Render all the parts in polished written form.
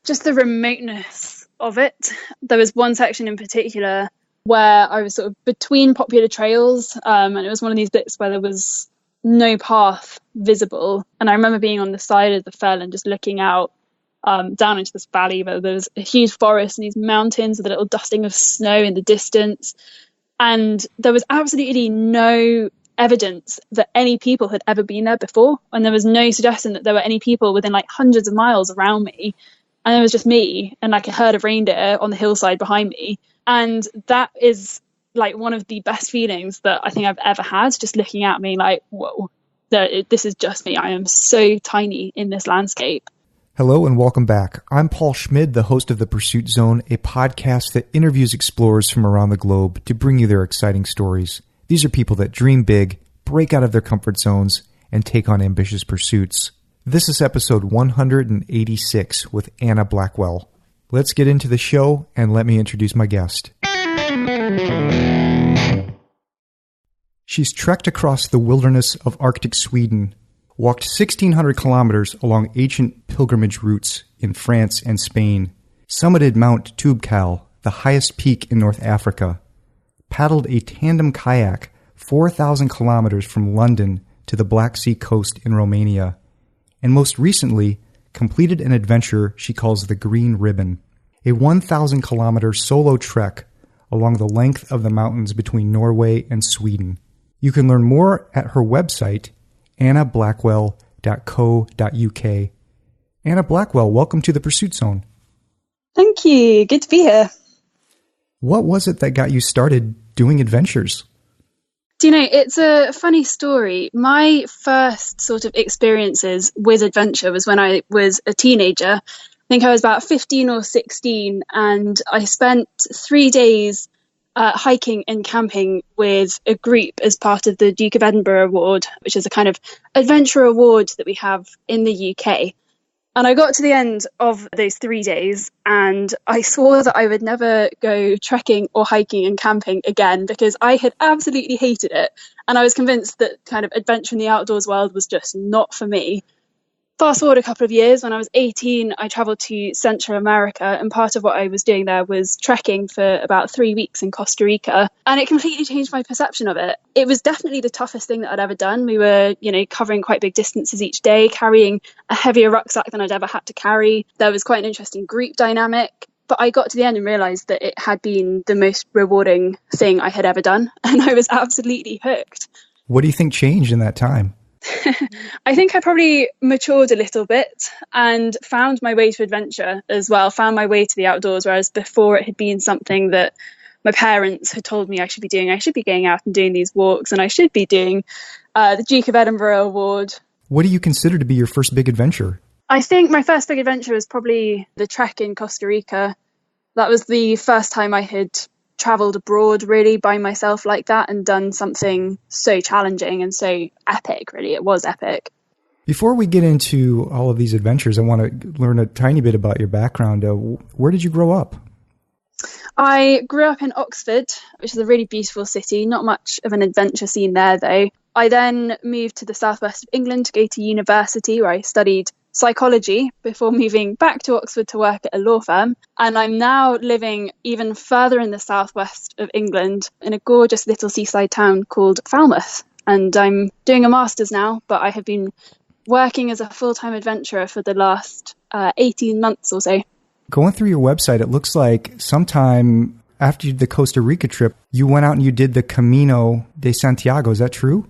just the remoteness of it. There was one section in particular where I was sort of between popular trails, and it was one of these bits where there was no path visible. And I remember being on the side of the fell and just looking out down into this valley where there was a huge forest and these mountains with a little dusting of snow in the distance. And there was absolutely no evidence that any people had ever been there before. And there was no suggestion that there were any people within like hundreds of miles around me. And it was just me and like a herd of reindeer on the hillside behind me. And that is like one of the best feelings that I think I've ever had, just looking at me like, whoa, this is just me. I am so tiny in this landscape. Hello and welcome back. I'm Paul Schmid, the host of The Pursuit Zone, a podcast that interviews explorers from around the globe to bring you their exciting stories. These are people that dream big, break out of their comfort zones, and take on ambitious pursuits. This is episode 186 with Anna Blackwell. Let's get into the show and let me introduce my guest. She's trekked across the wilderness of Arctic Sweden, walked 1,600 kilometers along ancient pilgrimage routes in France and Spain, summited Mount Toubkal, the highest peak in North Africa, paddled a tandem kayak 4,000 kilometers from London to the Black Sea coast in Romania, and most recently completed an adventure she calls the Green Ribbon, a 1,000-kilometer solo trek along the length of the mountains between Norway and Sweden. You can learn more at her website, annablackwell.co.uk. Anna Blackwell, welcome to the Pursuit Zone. Thank you. Good to be here. What was it that got you started doing adventures? Do you know, it's a funny story. My first sort of experiences with adventure was when I was a teenager. I think I was about 15 or 16, and I spent 3 days hiking and camping with a group as part of the Duke of Edinburgh Award, which is a kind of adventure award that we have in the UK. And I got to the end of those 3 days and I swore that I would never go trekking or hiking and camping again because I had absolutely hated it. And I was convinced that kind of adventure in the outdoors world was just not for me. Fast forward a couple of years, when I was 18, I travelled to Central America, and part of what I was doing there was trekking for about 3 weeks in Costa Rica, and it completely changed my perception of it. It was definitely the toughest thing that I'd ever done. We were, covering quite big distances each day, carrying a heavier rucksack than I'd ever had to carry. There was quite an interesting group dynamic, but I got to the end and realised that it had been the most rewarding thing I had ever done, and I was absolutely hooked. What do you think changed in that time? I think I probably matured a little bit and found my way to adventure as well, found my way to the outdoors, whereas before it had been something that my parents had told me I should be doing. I should be going out and doing these walks, and I should be doing the Duke of Edinburgh Award. What do you consider to be your first big adventure? I think my first big adventure was probably the trek in Costa Rica. That was the first time I had travelled abroad really by myself like that and done something so challenging and so epic. Really, it was epic. Before we get into all of these adventures, I want to learn a tiny bit about your background. Where did you grow up? I grew up in Oxford, which is a really beautiful city. Not much of an adventure scene there though. I then moved to the southwest of England to go to university, where I studied psychology before moving back to Oxford to work at a law firm. And I'm now living even further in the southwest of England in a gorgeous little seaside town called Falmouth. And I'm doing a master's now, but I have been working as a full-time adventurer for the last 18 months or so. Going through your website, it looks like sometime after the Costa Rica trip, you went out and you did the Camino de Santiago. Is that true?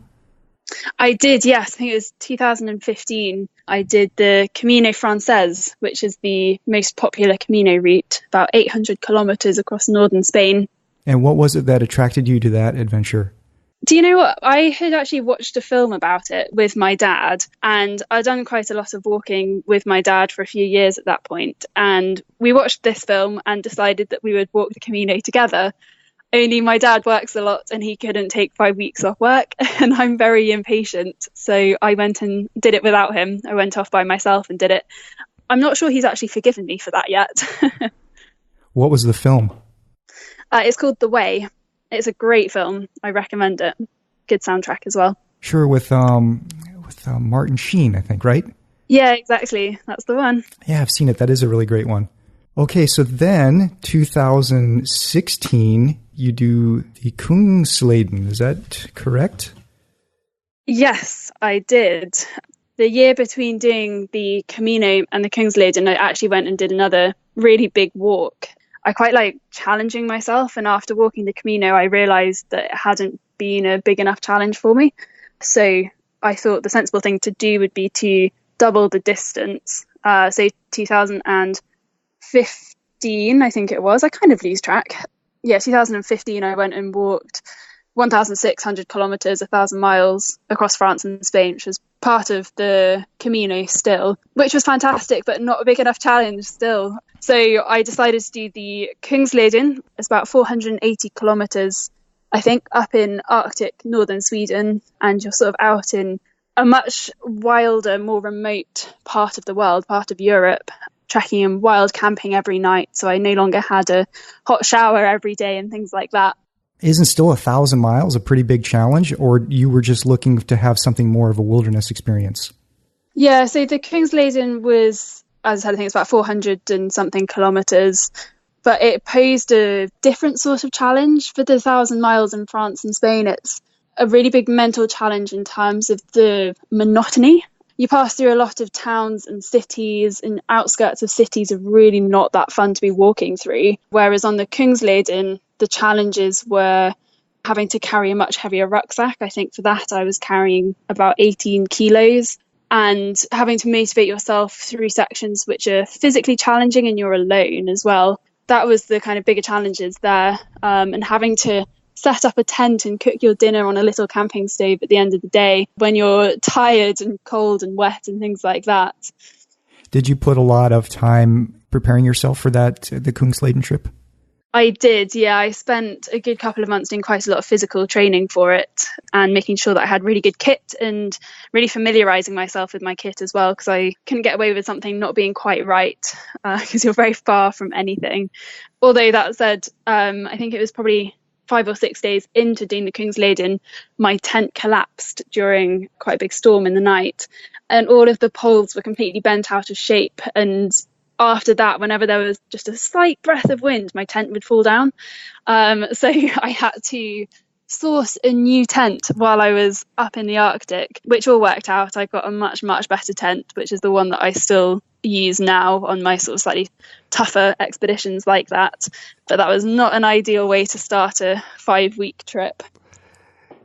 I did, yes. I think it was 2015. I did the Camino Frances, which is the most popular Camino route, about 800 kilometers across northern Spain. And what was it that attracted you to that adventure? Do you know what? I had actually watched a film about it with my dad, and I'd done quite a lot of walking with my dad for a few years at that point. And we watched this film and decided that we would walk the Camino together. Only my dad works a lot and he couldn't take 5 weeks off work, and I'm very impatient. So I went and did it without him. I went off by myself and did it. I'm not sure he's actually forgiven me for that yet. What was the film? It's called The Way. It's a great film. I recommend it. Good soundtrack as well. Sure, with Martin Sheen, I think, right? Yeah, exactly. That's the one. Yeah, I've seen it. That is a really great one. Okay, so then 2016, you do the Kungsleden. Is that correct? Yes, I did. The year between doing the Camino and the Kungsleden, I actually went and did another really big walk. I quite like challenging myself, and after walking the Camino, I realised that it hadn't been a big enough challenge for me. So I thought the sensible thing to do would be to double the distance. So 2015, I think it was. I kind of lose track. Yeah, 2015, I went and walked 1,600 kilometers, 1,000 miles across France and Spain, which was part of the Camino still, which was fantastic, but not a big enough challenge still. So I decided to do the Kungsleden. It's about 480 kilometers, I think, up in Arctic, northern Sweden, and you're sort of out in a much wilder, more remote part of the world, part of Europe, trekking and wild camping every night. So I no longer had a hot shower every day and things like that. Isn't still 1,000 miles a pretty big challenge, or you were just looking to have something more of a wilderness experience? Yeah, so the Kungsleden was, as I said, I think it's about 400 and something kilometers, but it posed a different sort of challenge. For the 1,000 miles in France and Spain, it's a really big mental challenge in terms of the monotony. You pass through a lot of towns and cities, and outskirts of cities are really not that fun to be walking through. Whereas on the Kungsleden, the challenges were having to carry a much heavier rucksack. I think for that I was carrying about 18 kilos, and having to motivate yourself through sections which are physically challenging and you're alone as well. That was the kind of bigger challenges there. And having to set up a tent and cook your dinner on a little camping stove at the end of the day when you're tired and cold and wet and things like that. Did you put a lot of time preparing yourself for that, the Kungsleden trip? I did, yeah. I spent a good couple of months doing quite a lot of physical training for it and making sure that I had really good kit and really familiarising myself with my kit as well, because I couldn't get away with something not being quite right, because you're very far from anything. Although that said, I think it was probably 5 or 6 days into doing the Kungsleden, my tent collapsed during quite a big storm in the night, and all of the poles were completely bent out of shape. And after that, whenever there was just a slight breath of wind, my tent would fall down. So I had to source a new tent while I was up in the Arctic, which all worked out. I got a much, much better tent, which is the one that I still use now on my sort of slightly tougher expeditions like that. But that was not an ideal way to start a 5-week trip.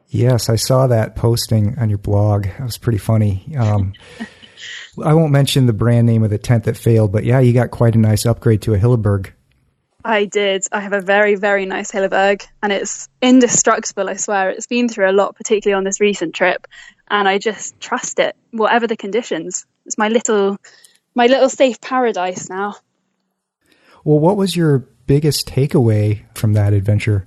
Yes, I saw that posting on your blog. That was pretty funny. I won't mention the brand name of the tent that failed, but yeah, you got quite a nice upgrade to a Hilleberg. I did. I have a very, very nice Hilleberg, and it's indestructible, I swear. It's been through a lot, particularly on this recent trip, and I just trust it, whatever the conditions. It's my little safe paradise now. Well, what was your biggest takeaway from that adventure?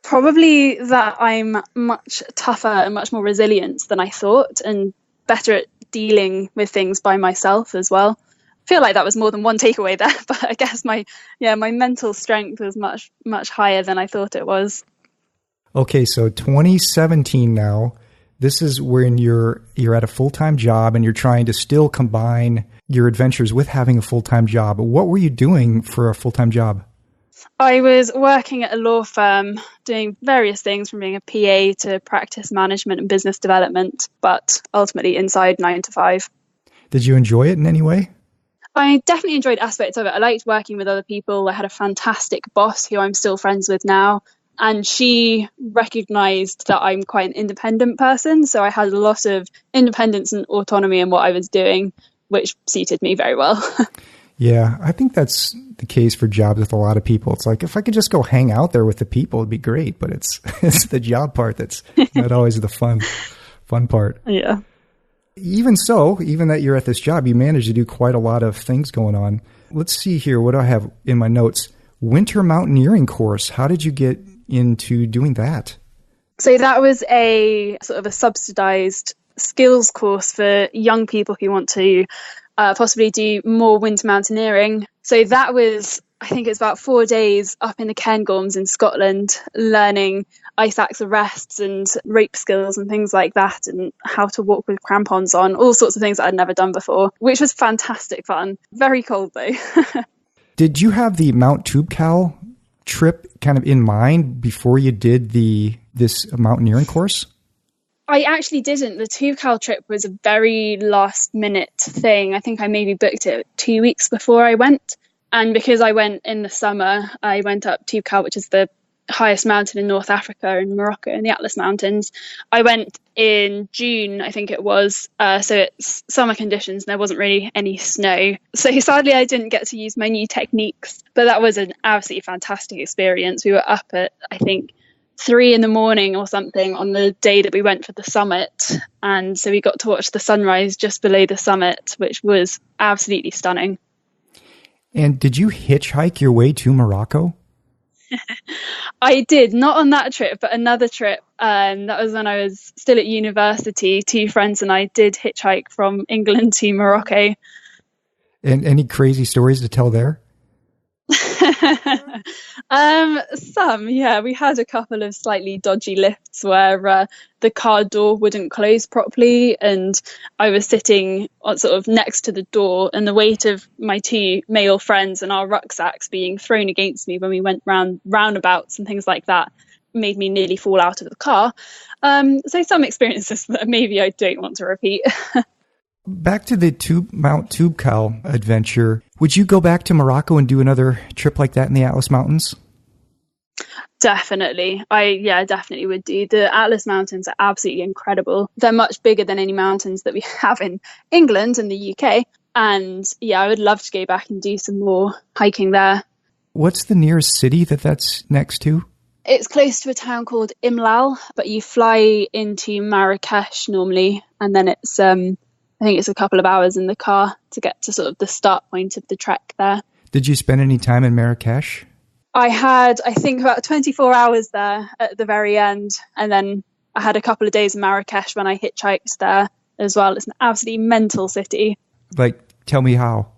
Probably that I'm much tougher and much more resilient than I thought, and better at dealing with things by myself as well. I feel like that was more than one takeaway there, but I guess my mental strength was much, much higher than I thought it was. Okay, so 2017 now. This is when you're at a full-time job and you're trying to still combine your adventures with having a full-time job. What were you doing for a full-time job? I was working at a law firm doing various things, from being a PA to practice management and business development, but ultimately inside 9 to 5. Did you enjoy it in any way? I definitely enjoyed aspects of it. I liked working with other people. I had a fantastic boss who I'm still friends with now, and she recognised that I'm quite an independent person, so I had a lot of independence and autonomy in what I was doing, which suited me very well. Yeah, I think that's the case for jobs with a lot of people. It's like, if I could just go hang out there with the people, it'd be great. But it's the job part that's not always the fun part. Yeah. Even so, even that you're at this job, you managed to do quite a lot of things going on. Let's see here. What do I have in my notes? Winter mountaineering course. How did you get into doing that? So that was a sort of a subsidized skills course for young people who want to possibly do more winter mountaineering. So that was, I think it's about 4 days up in the Cairngorms in Scotland, learning ice axe arrests and rope skills and things like that, and how to walk with crampons on, all sorts of things that I'd never done before, which was fantastic fun. Very cold though. Did you have the Mount Toubkal trip kind of in mind before you did this mountaineering course? I actually didn't. The Toubkal trip was a very last minute thing. I think I maybe booked it 2 weeks before I went. And because I went in the summer, I went up Toubkal, which is the highest mountain in North Africa, in Morocco, in the Atlas Mountains. I went in June, I think it was, so it's summer conditions and there wasn't really any snow. So sadly I didn't get to use my new techniques, but that was an absolutely fantastic experience. We were up at, I think, 3 a.m. or something on the day that we went for the summit, and so we got to watch the sunrise just below the summit, which was absolutely stunning. And did you hitchhike your way to Morocco? I did, not on that trip, but another trip. That was when I was still at university. 2 friends and I did hitchhike from England to Morocco. And any crazy stories to tell there? Some, yeah. We had a couple of slightly dodgy lifts where the car door wouldn't close properly, and I was sitting sort of next to the door, and the weight of my 2 male friends and our rucksacks being thrown against me when we went round roundabouts and things like that made me nearly fall out of the car. So some experiences that maybe I don't want to repeat. Back to the Mount Toubkal adventure. Would you go back to Morocco and do another trip like that in the Atlas Mountains? Definitely. I definitely would do. The Atlas Mountains are absolutely incredible. They're much bigger than any mountains that we have in England and the UK. And yeah, I would love to go back and do some more hiking there. What's the nearest city that's next to? It's close to a town called Imlal, but you fly into Marrakesh normally, and then it's I think it's a couple of hours in the car to get to sort of the start point of the trek there. Did you spend any time in Marrakesh? I had, I think, about 24 hours there at the very end. And then I had a couple of days in Marrakesh when I hitchhiked there as well. It's an absolutely mental city. Like, tell me how.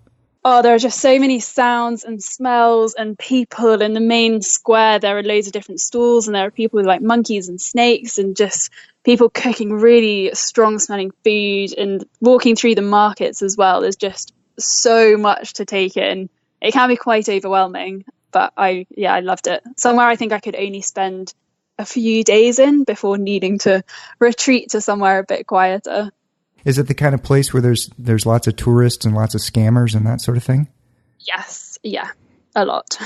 Oh, there are just so many sounds and smells and people in the main square. There are loads of different stalls, and there are people with like monkeys and snakes, and just people cooking really strong smelling food, and walking through the markets as well. There's just so much to take in. It can be quite overwhelming, but I loved it. Somewhere I think I could only spend a few days in before needing to retreat to somewhere a bit quieter. Is it the kind of place where there's lots of tourists and lots of scammers and that sort of thing? Yes, yeah, a lot.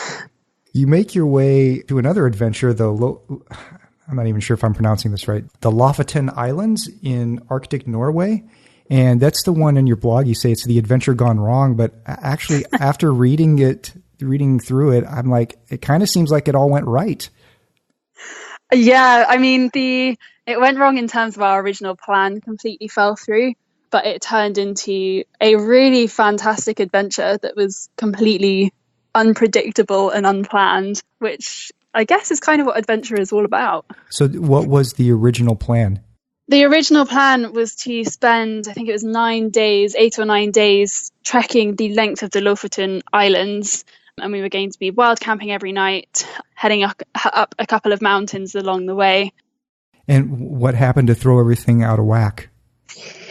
You make your way to another adventure, I'm not even sure if I'm pronouncing this right, the Lofoten Islands in Arctic Norway. And that's the one in your blog, you say it's the adventure gone wrong. But actually, after reading through it, I'm like, it kind of seems like it all went right. Yeah, I mean, it went wrong in terms of our original plan, completely fell through, but it turned into a really fantastic adventure that was completely unpredictable and unplanned, which I guess is kind of what adventure is all about. So what was the original plan? The original plan was to spend, I think it was 8 or 9 days, trekking the length of the Lofoten Islands. And we were going to be wild camping every night, heading up a couple of mountains along the way. And what happened to throw everything out of whack?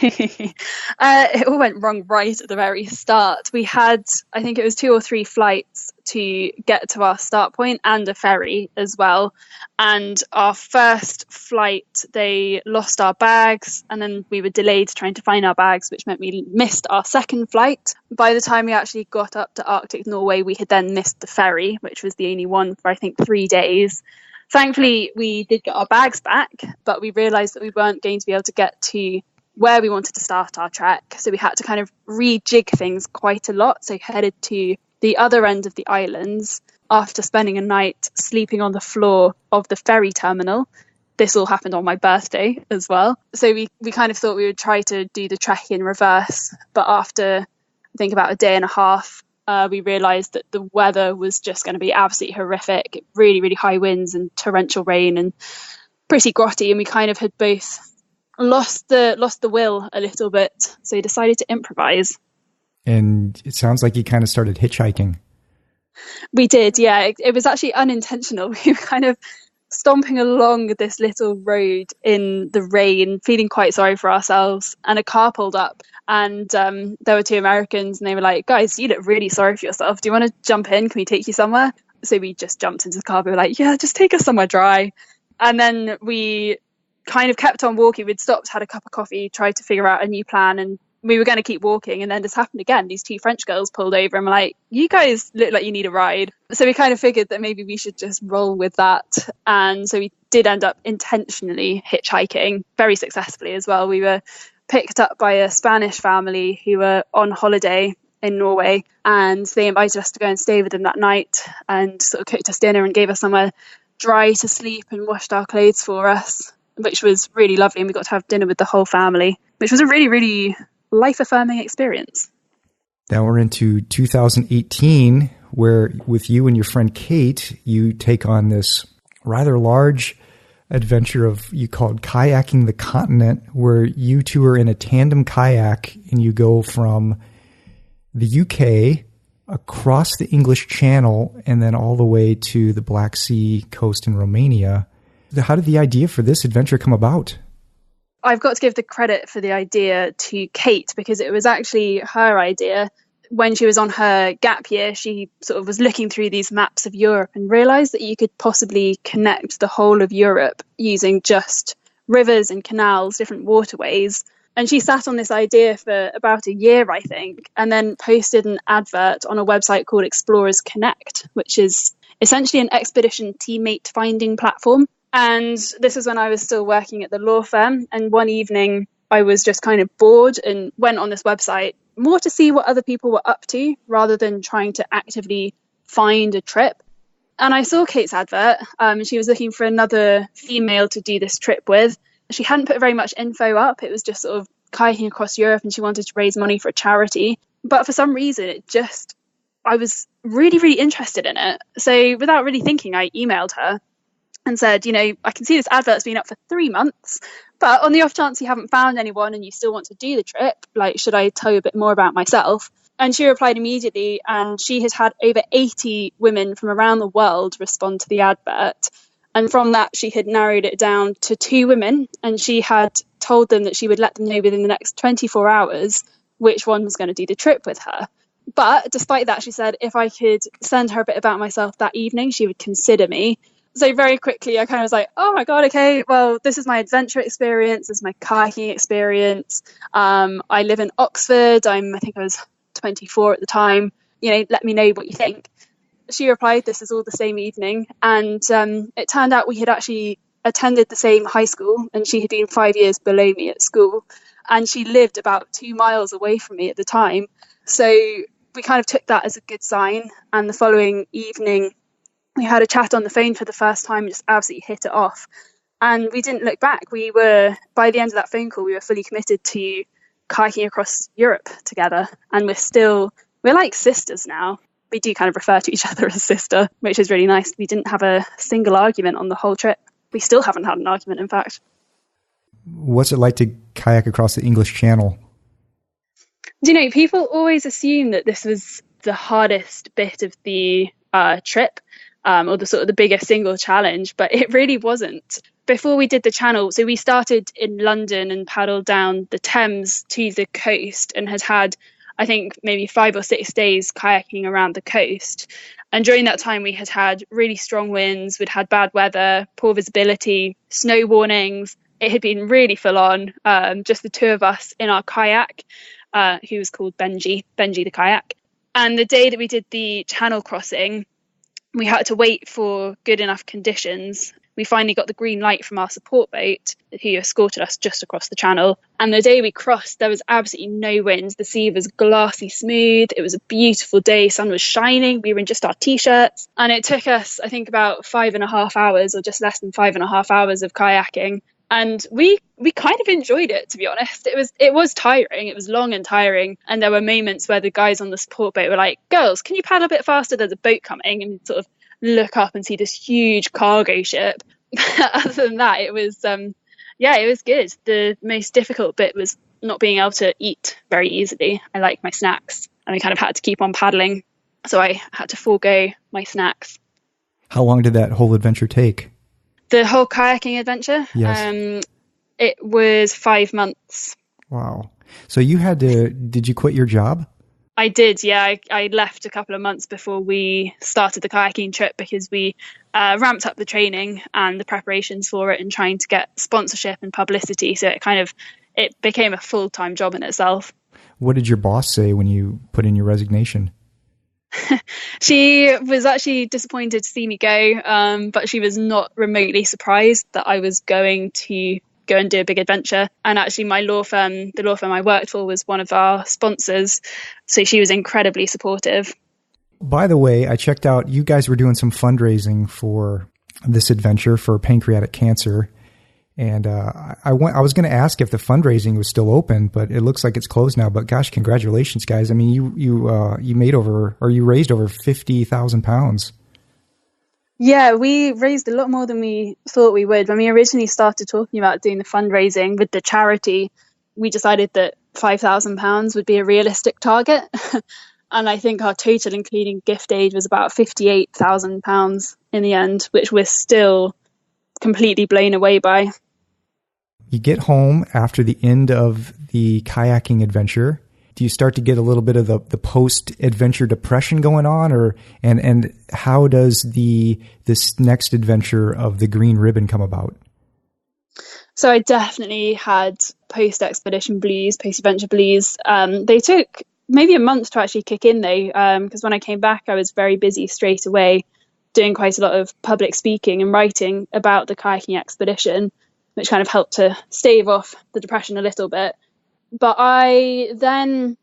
It all went wrong right at the very start. We had, I think it was 2 or 3 flights to get to our start point, and a ferry as well. And our first flight, they lost our bags, and then we were delayed trying to find our bags, which meant we missed our second flight. By the time we actually got up to Arctic Norway, we had then missed the ferry, which was the only one for, I think, 3 days. Thankfully, we did get our bags back, but we realised that we weren't going to be able to get to where we wanted to start our trek. So we had to kind of rejig things quite a lot. So headed to the other end of the islands after spending a night sleeping on the floor of the ferry terminal. This all happened on my birthday as well. So we kind of thought we would try to do the trek in reverse. But after, I think, about a day and a half, we realised that the weather was just going to be absolutely horrific. Really, really high winds and torrential rain and pretty grotty. And we kind of had both lost the will a little bit. So we decided to improvise. And it sounds like you kind of started hitchhiking. We did, yeah. It was actually unintentional. We were kind of stomping along this little road in the rain, feeling quite sorry for ourselves. And a car pulled up, and there were two Americans, and they were like, "Guys, you look really sorry for yourself. Do you want to jump in? Can we take you somewhere?" So we just jumped into the car. We were like, "Yeah, just take us somewhere dry." And then we kind of kept on walking. We'd stopped, had a cup of coffee, tried to figure out a new plan, and we were going to keep walking. And then this happened again. These two French girls pulled over and were like, "You guys look like you need a ride." So we kind of figured that maybe we should just roll with that. And so we did end up intentionally hitchhiking, very successfully as well. We were picked up by a Spanish family who were on holiday in Norway, and they invited us to go and stay with them that night, and sort of cooked us dinner and gave us somewhere dry to sleep and washed our clothes for us, which was really lovely. And we got to have dinner with the whole family, which was a really, really life-affirming experience. Now we're into 2018, where with you and your friend Kate, you take on this rather large adventure you called kayaking the continent, where you two are in a tandem kayak and you go from the UK across the English Channel and then all the way to the Black Sea coast in Romania. How did the idea for this adventure come about? I've got to give the credit for the idea to Kate, because it was actually her idea. When she was on her gap year, she sort of was looking through these maps of Europe and realised that you could possibly connect the whole of Europe using just rivers and canals, different waterways. And she sat on this idea for about a year, I think, and then posted an advert on a website called Explorers Connect, which is essentially an expedition teammate finding platform. And this was when I was still working at the law firm. And one evening I was just kind of bored and went on this website more to see what other people were up to rather than trying to actively find a trip. And I saw Kate's advert. She was looking for another female to do this trip with. She hadn't put very much info up. It was just sort of kayaking across Europe, and she wanted to raise money for a charity. But for some reason, I was really, really interested in it. So without really thinking, I emailed her and said, I can see this advert's been up for 3 months, but on the off chance you haven't found anyone and you still want to do the trip, should I tell you a bit more about myself? And she replied immediately, and she has had over 80 women from around the world respond to the advert. And from that, she had narrowed it down to 2 women, and she had told them that she would let them know within the next 24 hours which one was going to do the trip with her. But despite that, she said if I could send her a bit about myself that evening, she would consider me. So very quickly, I kind of was like, oh my God, okay, well, this is my adventure experience. This is my kayaking experience. I live in Oxford. I think I was 24 at the time. Let me know what you think. She replied, this is all the same evening. And it turned out we had actually attended the same high school, and she had been 5 years below me at school. And she lived about 2 miles away from me at the time. So we kind of took that as a good sign. And the following evening, we had a chat on the phone for the first time and just absolutely hit it off. And we didn't look back. By the end of that phone call, we were fully committed to kayaking across Europe together. And we're like sisters now. We do kind of refer to each other as sister, which is really nice. We didn't have a single argument on the whole trip. We still haven't had an argument, in fact. What's it like to kayak across the English Channel? People always assume that this was the hardest bit of the trip, or the sort of the biggest single challenge, but it really wasn't. Before we did the channel, so we started in London and paddled down the Thames to the coast and had, I think, maybe 5 or 6 days kayaking around the coast. And during that time, we had really strong winds, we'd had bad weather, poor visibility, snow warnings. It had been really full on, just the 2 of us in our kayak, who was called Benji the kayak. And the day that we did the channel crossing, we had to wait for good enough conditions. We finally got the green light from our support boat, who escorted us just across the channel. And the day we crossed, there was absolutely no wind. The sea was glassy smooth. It was a beautiful day. Sun was shining. We were in just our T-shirts. And it took us, I think, about 5.5 hours, or just less than 5.5 hours of kayaking. And we kind of enjoyed it, to be honest. It was tiring. It was long and tiring. And there were moments where the guys on the support boat were like, girls, can you paddle a bit faster? There's a boat coming. And sort of look up and see this huge cargo ship. Other than that, it was good. The most difficult bit was not being able to eat very easily. I like my snacks, and I kind of had to keep on paddling. So I had to forego my snacks. How long did that whole adventure take? The whole kayaking adventure, Yes. it was 5 months. Wow. So did you quit your job? I did, yeah. I left a couple of months before we started the kayaking trip because we ramped up the training and the preparations for it and trying to get sponsorship and publicity. So it became a full-time job in itself. What did your boss say when you put in your resignation? She was actually disappointed to see me go, but she was not remotely surprised that I was going to go and do a big adventure. And actually, the law firm I worked for, was one of our sponsors, so she was incredibly supportive. By the way, I checked out, you guys were doing some fundraising for this adventure for pancreatic cancer. And I was going to ask if the fundraising was still open, but it looks like it's closed now. But gosh, congratulations, guys! I mean, you raised over 50,000 pounds. Yeah, we raised a lot more than we thought we would. When we originally started talking about doing the fundraising with the charity, we decided that £5,000 would be a realistic target. And I think our total, including gift aid, was about £58,000 in the end, which we're still completely blown away by. You get home after the end of the kayaking adventure. Do you start to get a little bit of the post-adventure depression going on, and how does this next adventure of the Green Ribbon come about? So I definitely had post-expedition blues, post-adventure blues. They took maybe a month to actually kick in though, because when I came back, I was very busy straight away, doing quite a lot of public speaking and writing about the kayaking expedition, which kind of helped to stave off the depression a little bit. But I then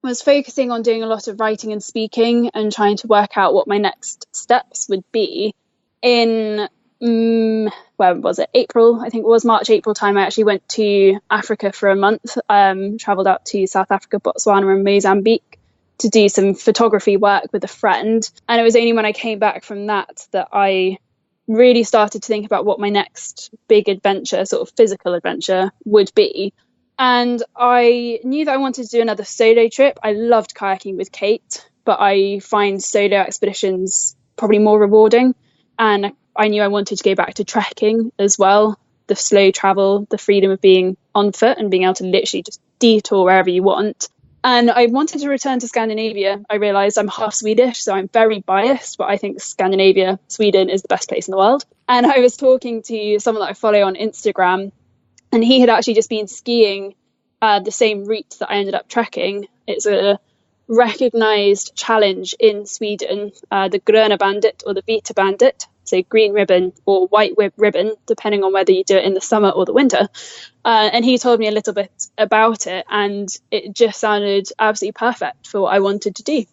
was focusing on doing a lot of writing and speaking and trying to work out what my next steps would be. In, where was it? April, I think it was March, April time, I actually went to Africa for a month, travelled out to South Africa, Botswana and Mozambique to do some photography work with a friend. And it was only when I came back from that I really started to think about what my next big adventure, sort of physical adventure, would be. And I knew that I wanted to do another solo trip. I loved kayaking with Kate, but I find solo expeditions probably more rewarding. And I knew I wanted to go back to trekking as well. The slow travel, the freedom of being on foot and being able to literally just detour wherever you want. And I wanted to return to Scandinavia. I realised I'm half Swedish, so I'm very biased, but I think Scandinavia, Sweden is the best place in the world. And I was talking to someone that I follow on Instagram, and he had actually just been skiing the same route that I ended up trekking. It's a recognised challenge in Sweden, the Gröna Bandit or the Vita Bandit, so green ribbon or white ribbon, depending on whether you do it in the summer or the winter. And he told me a little bit about it, and it just sounded absolutely perfect for what I wanted to do.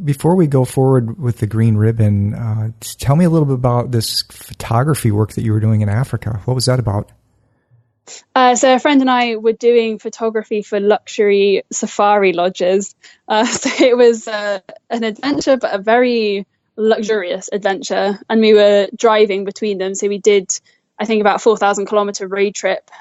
Before we go forward with the Green Ribbon, tell me a little bit about this photography work that you were doing in Africa. What was that about? So a friend and I were doing photography for luxury safari lodges. So it was an adventure, but a very luxurious adventure. And we were driving between them. So we did, I think, about 4,000 kilometer road trip,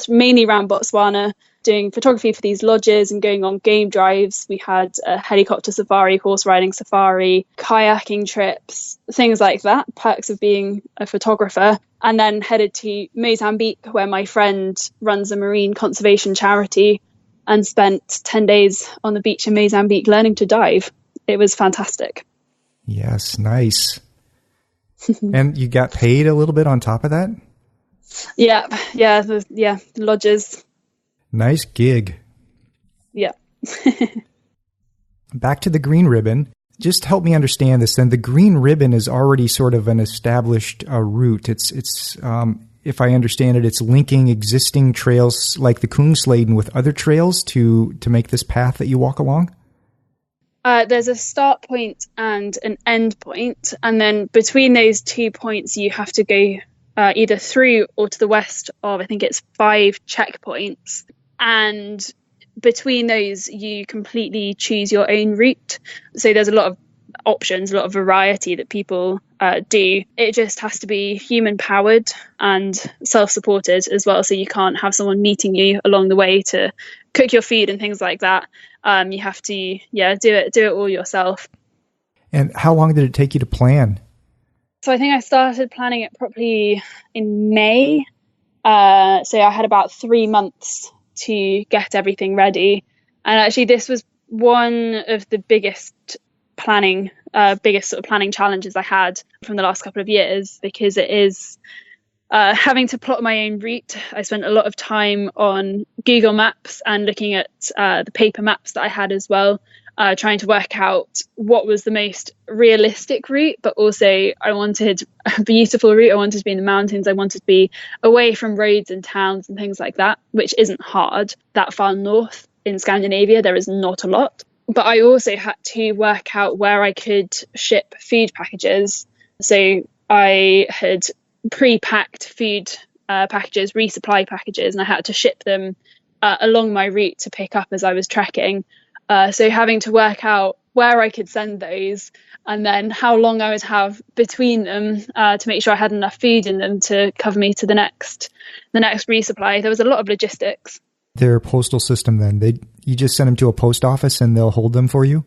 mainly around Botswana, doing photography for these lodges and going on game drives. We had a helicopter safari, horse riding safari, kayaking trips, things like that, perks of being a photographer. And then headed to Mozambique, where my friend runs a marine conservation charity, and spent 10 days on the beach in Mozambique learning to dive. It was fantastic. Yes, nice. And you got paid a little bit on top of that? Yeah, the lodges. Nice gig. Yeah. Back to the Green Ribbon. Just help me understand this then. The Green Ribbon is already sort of an established route. It's if I understand it, it's linking existing trails like the Kungsleden with other trails to make this path that you walk along? There's a start point and an end point. And then between those 2 points, you have to go either through or to the west of, I think it's 5 checkpoints. And between those, you completely choose your own route. So there's a lot of options, a lot of variety that people do. It just has to be human powered and self-supported as well. So you can't have someone meeting you along the way to cook your food and things like that. You have to, do it all yourself. And how long did it take you to plan? So I think I started planning it properly in May. So I had about 3 months to get everything ready. And actually, this was one of the biggest sort of planning challenges I had from the last couple of years, because it is having to plot my own route. I spent a lot of time on Google Maps and looking at the paper maps that I had as well, trying to work out what was the most realistic route, but also I wanted a beautiful route. I wanted to be in the mountains. I wanted to be away from roads and towns and things like that, which isn't hard. That far north in Scandinavia, there is not a lot. But I also had to work out where I could ship food packages. So I had pre-packed food packages, resupply packages, and I had to ship them along my route to pick up as I was trekking. So having to work out where I could send those and then how long I would have between them to make sure I had enough food in them to cover me to the next resupply. There was a lot of logistics. Their postal system then, you just send them to a post office and they'll hold them for you?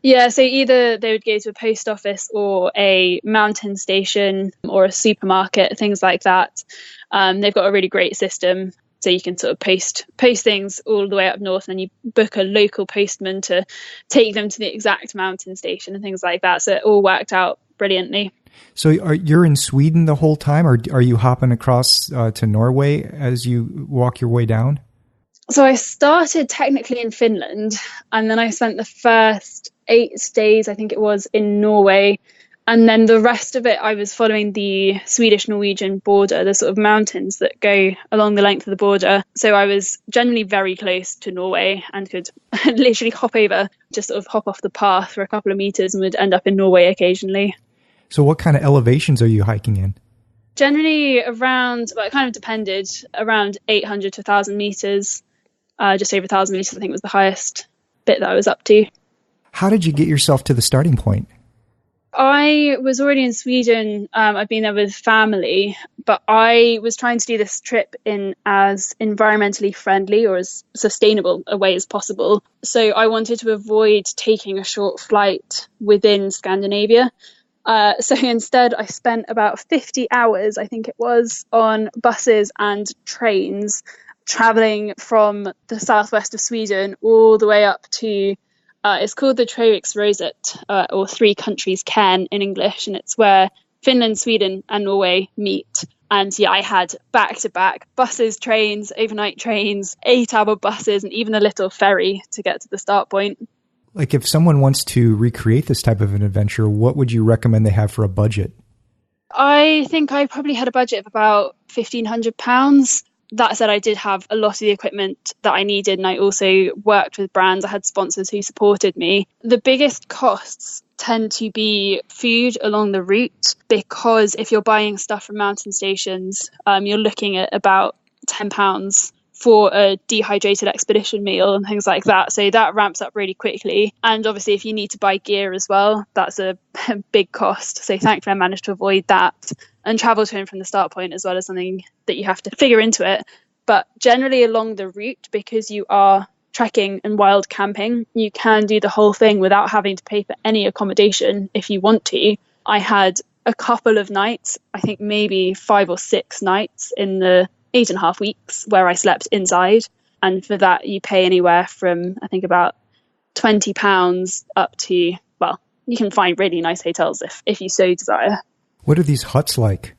Yeah, so either they would go to a post office or a mountain station or a supermarket, things like that. They've got a really great system. So you can sort of post things all the way up north, and you book a local postman to take them to the exact mountain station and things like that. So it all worked out brilliantly. So you're in Sweden the whole time, or are you hopping across to Norway as you walk your way down? So I started technically in Finland, and then I spent the first 8 days, I think it was, in Norway. And then the rest of it, I was following the Swedish-Norwegian border, the sort of mountains that go along the length of the border. So I was generally very close to Norway and could literally hop over, just sort of hop off the path for a couple of meters and would end up in Norway occasionally. So what kind of elevations are you hiking in? Generally around, well, it kind of depended, around 800 to 1,000 meters. Just over 1,000 meters, I think, was the highest bit that I was up to. How did you get yourself to the starting point? I was already in Sweden. I've been there with family, but I was trying to do this trip in as environmentally friendly or as sustainable a way as possible. So I wanted to avoid taking a short flight within Scandinavia. So instead, I spent about 50 hours, I think it was, on buses and trains, traveling from the southwest of Sweden all the way up to it's called the Treriksrøset, or Three Countries Cairn in English, and it's where Finland, Sweden and Norway meet. And yeah, I had back-to-back buses, trains, overnight trains, 8-hour buses, and even a little ferry to get to the start point. Like, if someone wants to recreate this type of an adventure, what would you recommend they have for a budget? I think I probably had a budget of about £1,500. That said, I did have a lot of the equipment that I needed, and I also worked with brands. I had sponsors who supported me. The biggest costs tend to be food along the route, because if you're buying stuff from mountain stations, you're looking at about £10 for a dehydrated expedition meal and things like that. So that ramps up really quickly. And obviously, if you need to buy gear as well, that's a big cost. So thankfully, I managed to avoid that. And travel to and from the start point as well as something that you have to figure into it. But generally along the route, because you are trekking and wild camping, you can do the whole thing without having to pay for any accommodation if you want to. I had a couple of nights, I think maybe 5 or 6 nights in the 8.5 weeks where I slept inside. And for that, you pay anywhere from, I think, about £20 up to, well, you can find really nice hotels if you so desire. What are these huts like?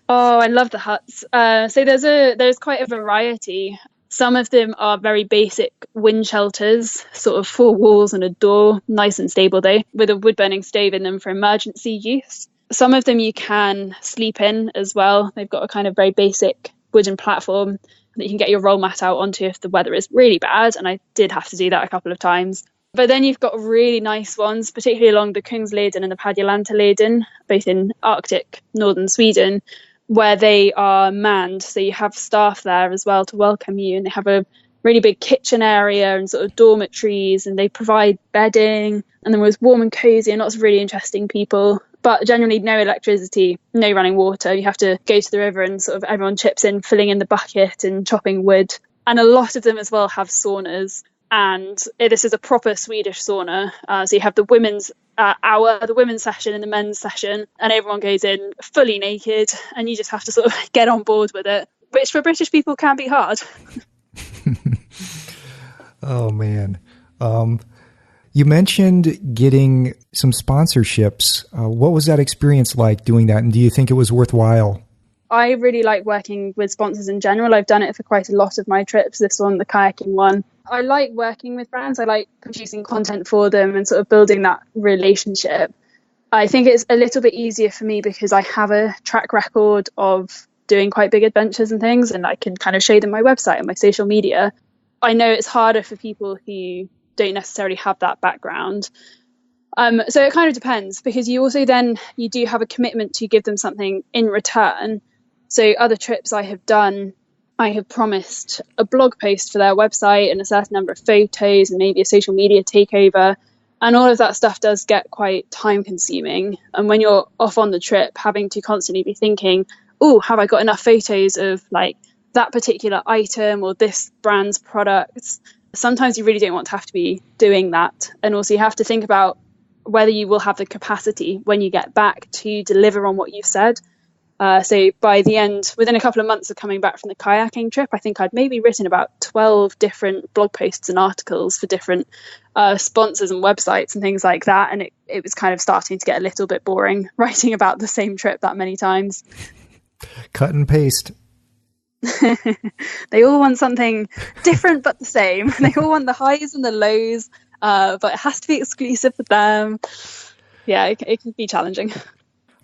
Oh, I love the huts. So there's quite a variety. Some of them are very basic wind shelters, sort of 4 walls and a door, nice and stable though, with a wood-burning stove in them for emergency use. Some of them you can sleep in as well. They've got a kind of very basic wooden platform that you can get your roll mat out onto if the weather is really bad, and I did have to do that a couple of times. But then you've got really nice ones, particularly along the Kungsleden and the Padjelanteleden, both in Arctic northern Sweden, where they are manned. So you have staff there as well to welcome you, and they have a really big kitchen area and sort of dormitories, and they provide bedding, and they're always warm and cozy and lots of really interesting people. But generally no electricity, no running water. You have to go to the river and sort of everyone chips in, filling in the bucket and chopping wood. And a lot of them as well have saunas. And this is a proper Swedish sauna. So you have the women's hour, the women's session and the men's session, and everyone goes in fully naked, and you just have to sort of get on board with it, which for British people can be hard. Oh, man. You mentioned getting some sponsorships. What was that experience like doing that, and do you think it was worthwhile? I really like working with sponsors in general. I've done it for quite a lot of my trips, this one, the kayaking one. I like working with brands. I like producing content for them and sort of building that relationship. I think it's a little bit easier for me because I have a track record of doing quite big adventures and things, and I can kind of show them my website and my social media. I know it's harder for people who don't necessarily have that background. So it kind of depends, because you also then, you do have a commitment to give them something in return. So other trips I have done, I have promised a blog post for their website and a certain number of photos and maybe a social media takeover. And all of that stuff does get quite time consuming. And when you're off on the trip, having to constantly be thinking, oh, have I got enough photos of like that particular item or this brand's products? Sometimes you really don't want to have to be doing that. And also you have to think about whether you will have the capacity when you get back to deliver on what you've said. So by the end, within a couple of months of coming back from the kayaking trip, I think I'd maybe written about 12 different blog posts and articles for different sponsors and websites and things like that. And it was kind of starting to get a little bit boring writing about the same trip that many times. Cut and paste. They all want something different but the same. They all want the highs and the lows, but it has to be exclusive for them. Yeah, it can be challenging.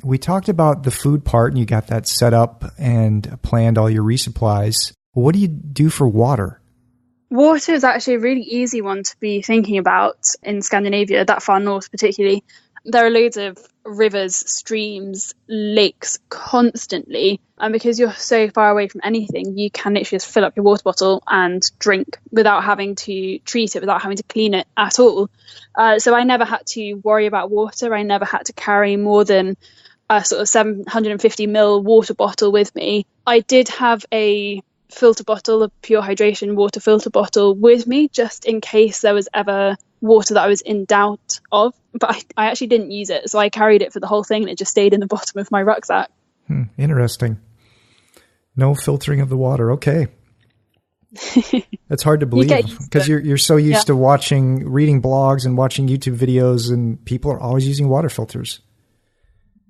We talked about the food part, and you got that set up and planned all your resupplies. What do you do for water? Water is actually a really easy one to be thinking about in Scandinavia, that far north particularly. There are loads of rivers, streams, lakes constantly. And because you're so far away from anything, you can literally just fill up your water bottle and drink without having to treat it, without having to clean it at all. So I never had to worry about water. I never had to carry more than a sort of 750 ml water bottle with me. I did have a filter bottle, a pure hydration water filter bottle with me, just in case there was ever water that I was in doubt of, but I actually didn't use it, so I carried it for the whole thing and it just stayed in the bottom of my rucksack. Interesting. No filtering of the water. Okay. That's hard to believe, because you're so used to reading blogs and watching YouTube videos, and people are always using water filters.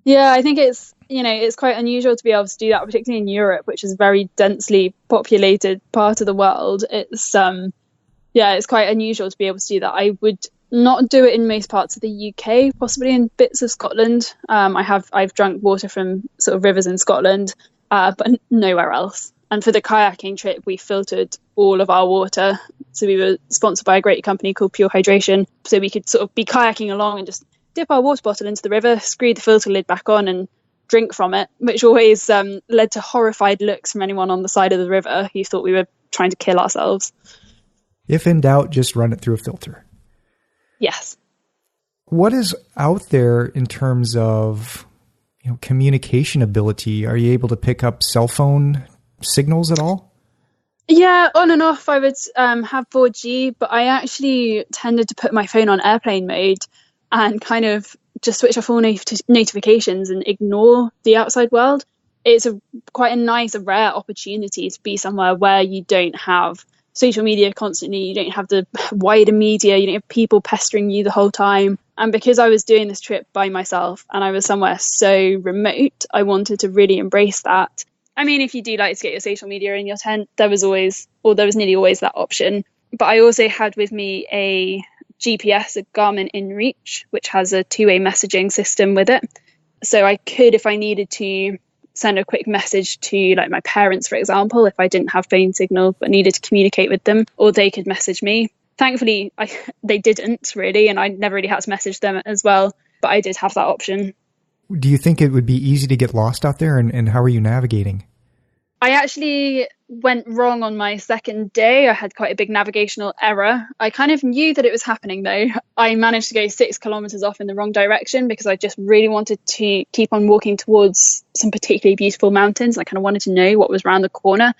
Yeah, I think it's quite unusual to be able to do that, particularly in Europe, which is a very densely populated part of the world. It's quite unusual to be able to do that. I would not do it in most parts of the UK, possibly in bits of Scotland. I've drunk water from sort of rivers in Scotland, but nowhere else. And for the kayaking trip, we filtered all of our water. So we were sponsored by a great company called Pure Hydration. So we could sort of be kayaking along and just dip our water bottle into the river, screw the filter lid back on and drink from it, which always led to horrified looks from anyone on the side of the river who thought we were trying to kill ourselves. If in doubt, just run it through a filter. Yes. What is out there in terms of communication ability? Are you able to pick up cell phone signals at all? Yeah, on and off. I would have 4G, but I actually tended to put my phone on airplane mode and kind of just switch off all notifications and ignore the outside world. It's quite a nice, a rare opportunity to be somewhere where you don't have social media constantly, you don't have the wider media, you don't have people pestering you the whole time. And because I was doing this trip by myself and I was somewhere so remote, I wanted to really embrace that. I mean, if you do like to get your social media in your tent, there was nearly always that option. But I also had with me a GPS, a Garmin InReach, which has a two-way messaging system with it. So I could, if I needed to, send a quick message to like my parents, for example, if I didn't have phone signal but needed to communicate with them, or they could message me. Thankfully, they didn't really, and I never really had to message them as well, but I did have that option. Do you think it would be easy to get lost out there, and how are you navigating? I actually went wrong on my second day. I had quite a big navigational error. I kind of knew that it was happening though. I managed to go 6 kilometers off in the wrong direction because I just really wanted to keep on walking towards some particularly beautiful mountains. I kind of wanted to know what was around the corner,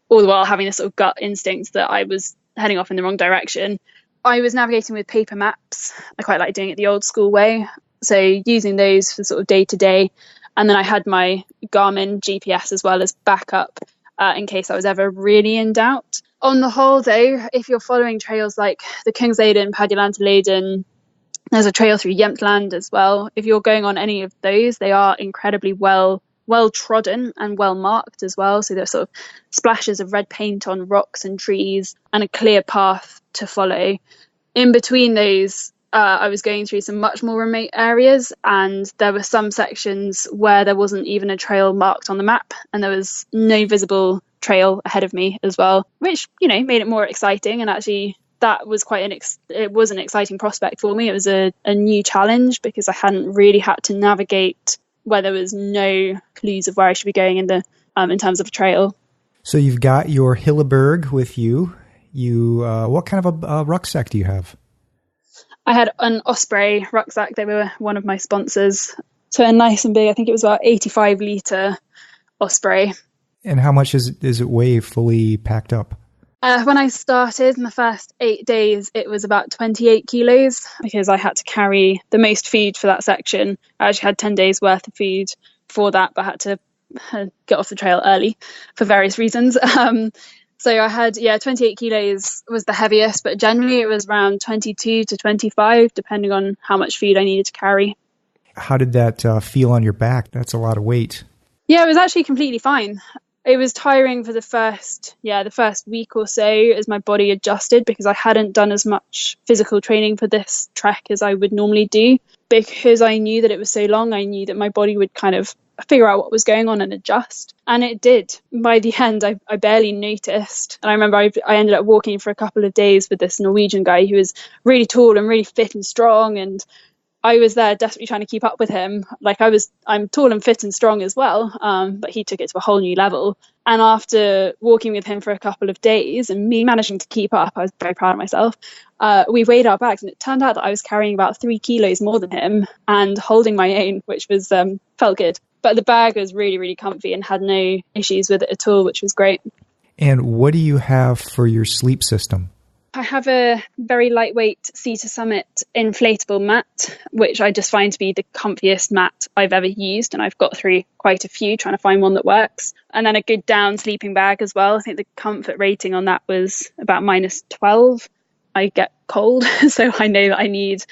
all the while having this sort of gut instinct that I was heading off in the wrong direction. I was navigating with paper maps. I quite like doing it the old school way. So using those for sort of day to day. And then I had my Garmin GPS as well as backup in case I was ever really in doubt. On the whole, though, if you're following trails like the Kungsleden, Padjelandeleden, there's a trail through Jämtland as well. If you're going on any of those, they are incredibly well trodden and well marked as well. So there's sort of splashes of red paint on rocks and trees and a clear path to follow. In between those, I was going through some much more remote areas, and there were some sections where there wasn't even a trail marked on the map, and there was no visible trail ahead of me as well, which, made it more exciting. And actually, that was quite it was an exciting prospect for me. It was a new challenge because I hadn't really had to navigate where there was no clues of where I should be going in terms of a trail. So you've got your Hilleberg with you. What kind of a rucksack do you have? I had an Osprey rucksack. They were one of my sponsors. So a nice and big, I think it was about 85 litre Osprey. And how much does it weigh fully packed up? When I started in the first 8 days, it was about 28 kilos because I had to carry the most food for that section. I actually had 10 days worth of food for that, but I had to get off the trail early for various reasons. So I had, 28 kilos was the heaviest, but generally it was around 22 to 25, depending on how much food I needed to carry. How did that feel on your back? That's a lot of weight. Yeah, it was actually completely fine. It was tiring for the first week or so as my body adjusted because I hadn't done as much physical training for this trek as I would normally do. Because I knew that it was so long, I knew that my body would kind of figure out what was going on and adjust. And it did. By the end, I barely noticed. And I remember I ended up walking for a couple of days with this Norwegian guy who was really tall and really fit and strong. And I was there desperately trying to keep up with him. I'm tall and fit and strong as well, but he took it to a whole new level. And after walking with him for a couple of days and me managing to keep up, I was very proud of myself. We weighed our bags, and it turned out that I was carrying about 3 kilos more than him and holding my own, which was felt good. But the bag was really, really comfy and had no issues with it at all, which was great. And what do you have for your sleep system? I have a very lightweight Sea to Summit inflatable mat, which I just find to be the comfiest mat I've ever used. And I've got through quite a few trying to find one that works. And then a good down sleeping bag as well. I think the comfort rating on that was about -12. I get cold, so I know that I need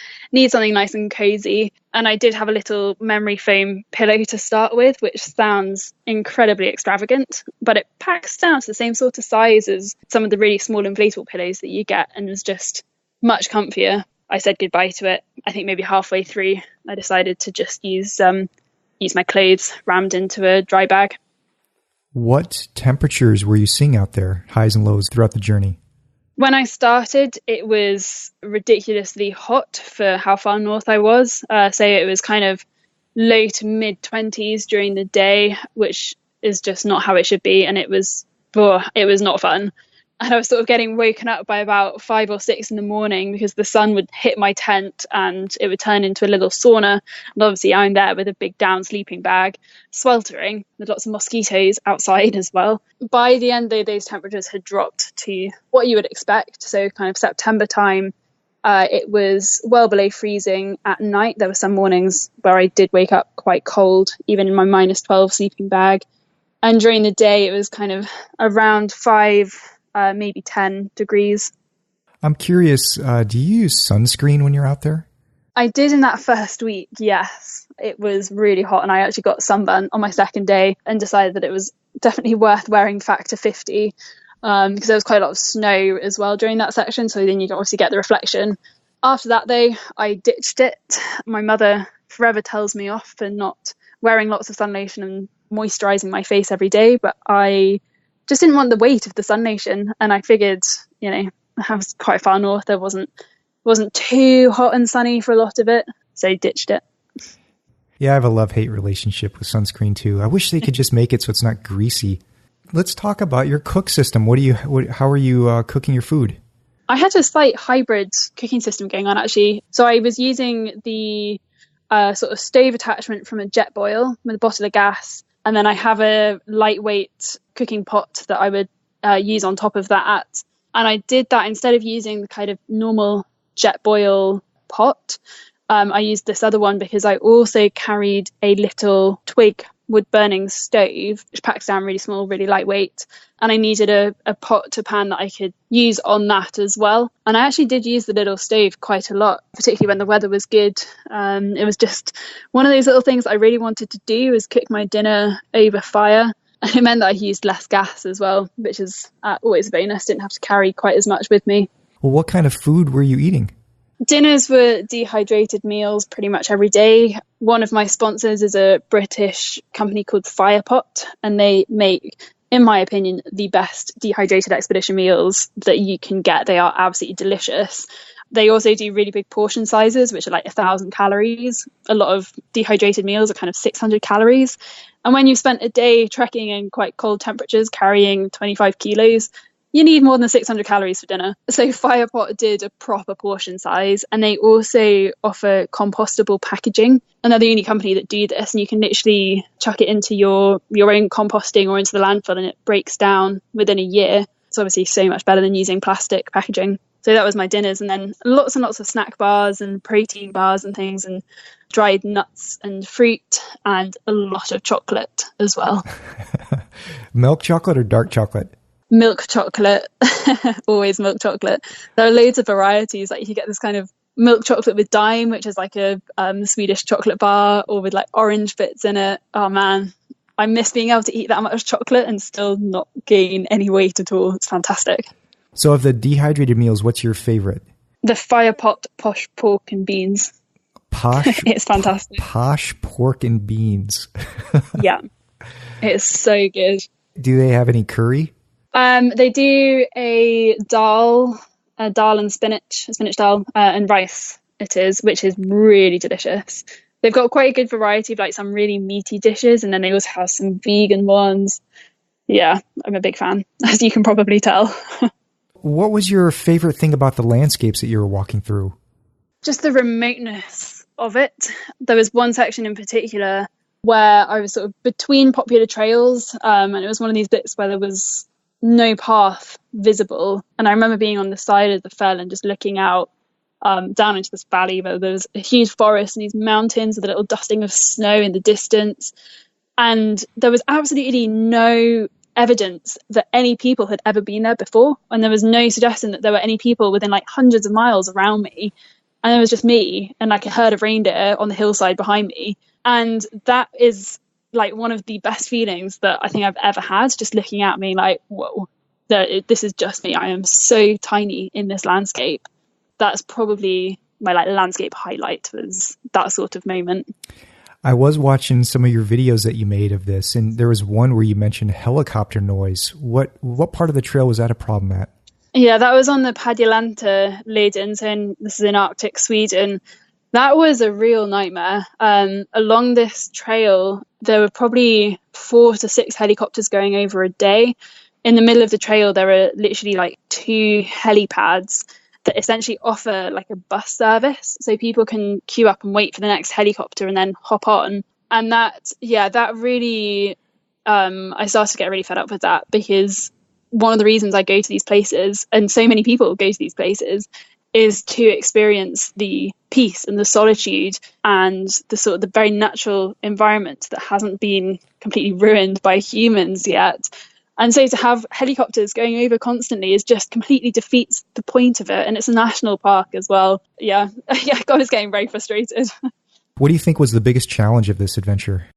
something nice and cozy. And I did have a little memory foam pillow to start with, which sounds incredibly extravagant, but it packs down to the same sort of size as some of the really small inflatable pillows that you get, and was just much comfier. I said goodbye to it. I think maybe halfway through, I decided to just use my clothes rammed into a dry bag. What temperatures were you seeing out there, highs and lows, throughout the journey? When I started, it was ridiculously hot for how far north I was. So it was kind of low to mid 20s during the day, which is just not how it should be. And it was not fun. And I was sort of getting woken up by about 5 or 6 in the morning because the sun would hit my tent and it would turn into a little sauna. And obviously I'm there with a big down sleeping bag, sweltering, with lots of mosquitoes outside as well. By the end, though, those temperatures had dropped to what you would expect. So kind of September time, it was well below freezing at night. There were some mornings where I did wake up quite cold, even in my -12 sleeping bag. And during the day, it was kind of around 5, maybe 10 degrees. I'm curious, do you use sunscreen when you're out there? I did in that first week, yes. It was really hot and I actually got sunburn on my second day and decided that it was definitely worth wearing factor 50 because there was quite a lot of snow as well during that section. So then you can obviously get the reflection. After that, though, I ditched it. My mother forever tells me off for not wearing lots of sun lotion and moisturising my face every day, but I just didn't want the weight of the sun lotion, and I figured, I was quite far north. There wasn't too hot and sunny for a lot of it, so I ditched it. Yeah, I have a love-hate relationship with sunscreen too. I wish they could just make it so it's not greasy. Let's talk about your cook system. How are you cooking your food? I had a slight hybrid cooking system going on actually. So I was using the sort of stove attachment from a jet boil with a bottle of gas. And then I have a lightweight cooking pot that I would use on top of that. And I did that instead of using the kind of normal jet boil pot. I used this other one because I also carried a little twig wood burning stove, which packs down really small, really lightweight. And I needed a pot to pan that I could use on that as well. And I actually did use the little stove quite a lot, particularly when the weather was good. It was just one of those little things I really wanted to do, was cook my dinner over fire. And it meant that I used less gas as well, which is always a bonus. Didn't have to carry quite as much with me. Well, what kind of food were you eating? Dinners were dehydrated meals pretty much every day. One of my sponsors is a British company called Firepot, and they make, in my opinion, the best dehydrated expedition meals that you can get. They are absolutely delicious. They also do really big portion sizes, which are like 1,000 calories. A lot of dehydrated meals are kind of 600 calories. And when you've spent a day trekking in quite cold temperatures, carrying 25 kilos, you need more than 600 calories for dinner. So Firepot did a proper portion size, and they also offer compostable packaging. And they're the only company that do this, and you can literally chuck it into your own composting or into the landfill, and it breaks down within a year. It's obviously so much better than using plastic packaging. So that was my dinners, and then lots and lots of snack bars and protein bars and things, and dried nuts and fruit, and a lot of chocolate as well. Milk chocolate or dark chocolate? Milk chocolate. Always milk chocolate. There are loads of varieties. Like you get this kind of milk chocolate with dime, which is like a Swedish chocolate bar, or with like orange bits in it. Oh man, I miss being able to eat that much chocolate and still not gain any weight at all. It's fantastic. So of the dehydrated meals, what's your favorite? The Firepot posh pork and beans. Posh? It's fantastic. Posh pork and beans. Yeah, it's so good. Do they have any curry? They do a dal and spinach, a spinach dal, and rice it is, which is really delicious. They've got quite a good variety of like some really meaty dishes, and then they also have some vegan ones. Yeah, I'm a big fan, as you can probably tell. What was your favorite thing about the landscapes that you were walking through? Just the remoteness of it. There was one section in particular where I was sort of between popular trails, and it was one of these bits where there was no path visible. And I remember being on the side of the fell and just looking out down into this valley where there was a huge forest and these mountains with a little dusting of snow in the distance. And there was absolutely no evidence that any people had ever been there before. And there was no suggestion that there were any people within like hundreds of miles around me. And it was just me and like a herd of reindeer on the hillside behind me. And that is like one of the best feelings that I think I've ever had, just looking at me like, whoa, this is just me. I am so tiny in this landscape. That's probably my like landscape highlight, was that sort of moment. I was watching some of your videos that you made of this, and there was one where you mentioned helicopter noise. What part of the trail was that a problem at? Yeah, that was on the Padjelanta Leden, so this is in Arctic Sweden. That was a real nightmare. Along this trail, there were probably 4 to 6 helicopters going over a day. In the middle of the trail, there are literally like 2 helipads that essentially offer like a bus service. So people can queue up and wait for the next helicopter and then hop on. And that really, I started to get really fed up with that, because one of the reasons I go to these places, and so many people go to these places, is to experience the peace and the solitude and the sort of the very natural environment that hasn't been completely ruined by humans yet. And so to have helicopters going over constantly is just completely defeats the point of it. And it's a national park as well. Yeah, God, it's getting very frustrated. What do you think was the biggest challenge of this adventure?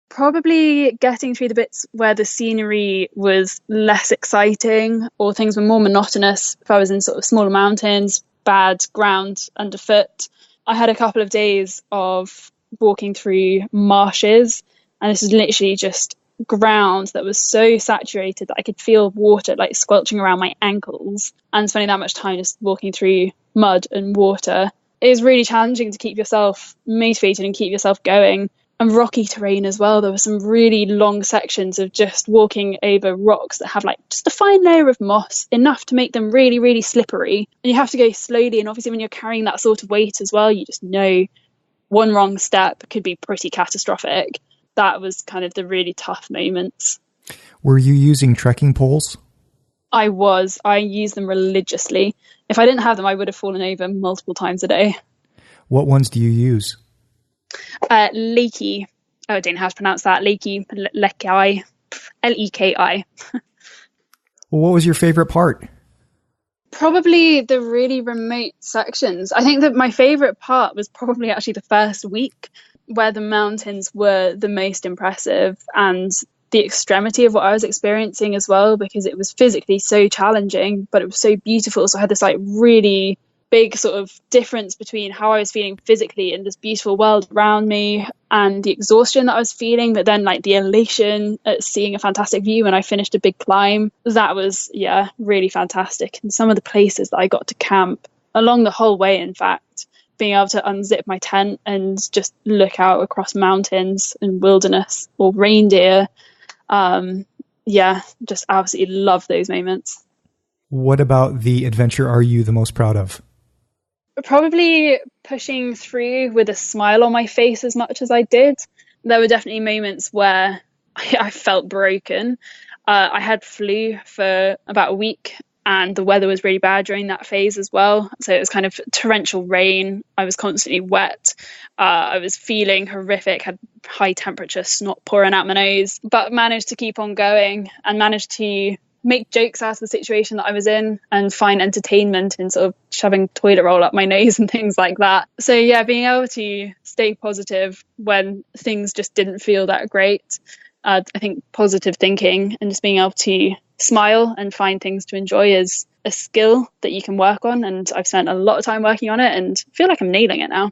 Probably getting through the bits where the scenery was less exciting or things were more monotonous. If I was in sort of smaller mountains, bad ground underfoot. I had a couple of days of walking through marshes, and this is literally just ground that was so saturated that I could feel water like squelching around my ankles, and spending that much time just walking through mud and water. It is really challenging to keep yourself motivated and keep yourself going. And rocky terrain as well. There were some really long sections of just walking over rocks that have like just a fine layer of moss, enough to make them really, really slippery. And you have to go slowly. And obviously when you're carrying that sort of weight as well, you just know one wrong step could be pretty catastrophic. That was kind of the really tough moments. Were you using trekking poles? I use them religiously. If I didn't have them, I would have fallen over multiple times a day. What ones do you use? Leki. Oh, I don't know how to pronounce that. Leki, Leki, Leki. Well, what was your favorite part? Probably the really remote sections. I think that my favorite part was probably actually the first week, where the mountains were the most impressive, and the extremity of what I was experiencing as well, because it was physically so challenging, but it was so beautiful. So I had this like really big sort of difference between how I was feeling physically in this beautiful world around me and the exhaustion that I was feeling, but then like the elation at seeing a fantastic view when I finished a big climb. That was, yeah, really fantastic. And some of the places that I got to camp along the whole way, in fact, being able to unzip my tent and just look out across mountains and wilderness or reindeer. Just absolutely love those moments. What about the adventure are you the most proud of? Probably pushing through with a smile on my face as much as I did. There were definitely moments where I felt broken. I had flu for about a week, and the weather was really bad during that phase as well. So it was kind of torrential rain. I was constantly wet. I was feeling horrific, had high temperature, snot pouring out my nose, but managed to keep on going and managed to make jokes out of the situation that I was in and find entertainment in sort of shoving toilet roll up my nose and things like that. So yeah, being able to stay positive when things just didn't feel that great. I think positive thinking and just being able to smile and find things to enjoy is a skill that you can work on. And I've spent a lot of time working on it and feel like I'm nailing it now.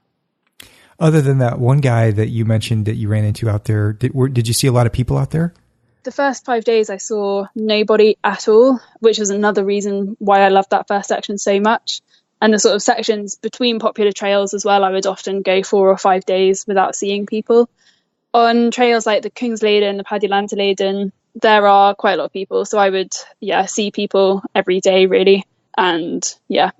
Other than that one guy that you mentioned that you ran into out there, did you see a lot of people out there? The first 5 days I saw nobody at all, which was another reason why I loved that first section so much. And the sort of sections between popular trails as well, I would often go 4 or 5 days without seeing people. On trails like the Kungsleden, the Padjelanteleden, there are quite a lot of people. So I would, see people every day really. And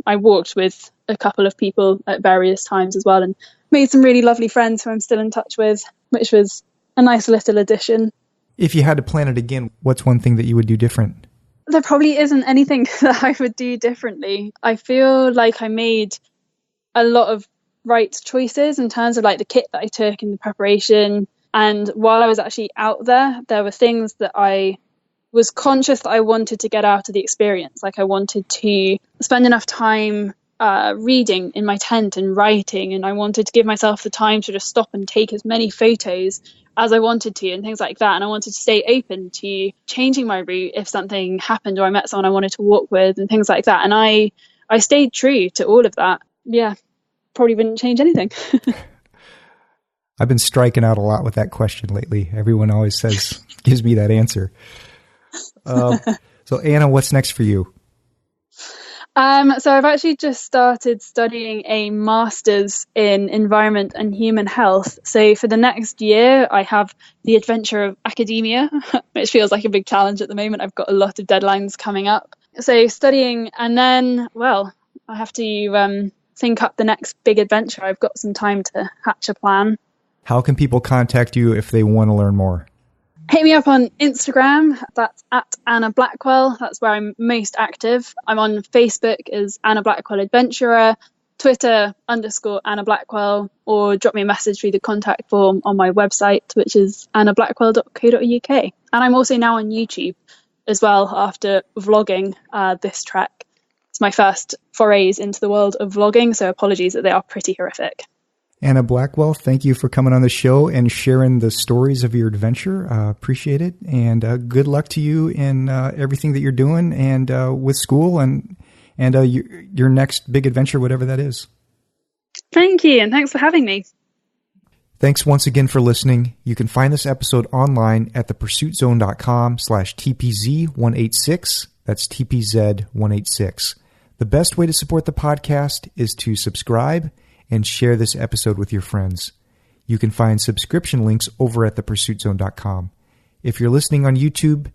I walked with a couple of people at various times as well and made some really lovely friends who I'm still in touch with, which was a nice little addition. If you had to plan it again, what's one thing that you would do different? There probably isn't anything that I would do differently. I feel like I made a lot of right choices in terms of like the kit that I took and the preparation. And while I was actually out there, there were things that I was conscious that I wanted to get out of the experience. Like I wanted to spend enough time reading in my tent and writing, and I wanted to give myself the time to just stop and take as many photos as I wanted to and things like that. And I wanted to stay open to changing my route if something happened or I met someone I wanted to walk with and things like that. And I stayed true to all of that. Yeah, probably wouldn't change anything. I've been striking out a lot with that question lately. Everyone always gives me that answer. So Anna, what's next for you? So I've actually just started studying a master's in environment and human health. So for the next year, I have the adventure of academia, which feels like a big challenge at the moment. I've got a lot of deadlines coming up. So studying, and then, I have to think up the next big adventure. I've got some time to hatch a plan. How can people contact you if they want to learn more? Hit me up on Instagram. That's at Anna Blackwell. That's where I'm most active. I'm on Facebook as Anna Blackwell Adventurer, Twitter _Anna Blackwell, or drop me a message through the contact form on my website, which is annablackwell.co.uk. And I'm also now on YouTube as well after vlogging this trek. It's my first forays into the world of vlogging, so apologies that they are pretty horrific. Anna Blackwell, thank you for coming on the show and sharing the stories of your adventure. Appreciate it. And good luck to you in everything that you're doing and with school and your next big adventure, whatever that is. Thank you. And thanks for having me. Thanks once again for listening. You can find this episode online at thepursuitzone.com/TPZ186. That's TPZ186. The best way to support the podcast is to subscribe and share this episode with your friends. You can find subscription links over at thepursuitzone.com. If you're listening on YouTube,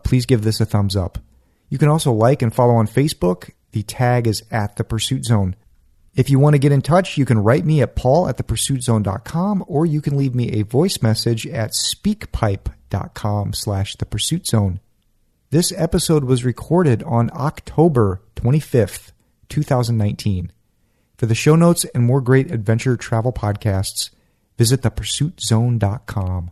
please give this a thumbs up. You can also like and follow on Facebook. The tag is at The Pursuit Zone. If you want to get in touch, you can write me at paul@thepursuitzone.com, or you can leave me a voice message at speakpipe.com/thepursuitzone. This episode was recorded on October 25th, 2019. For the show notes and more great adventure travel podcasts, visit thepursuitzone.com.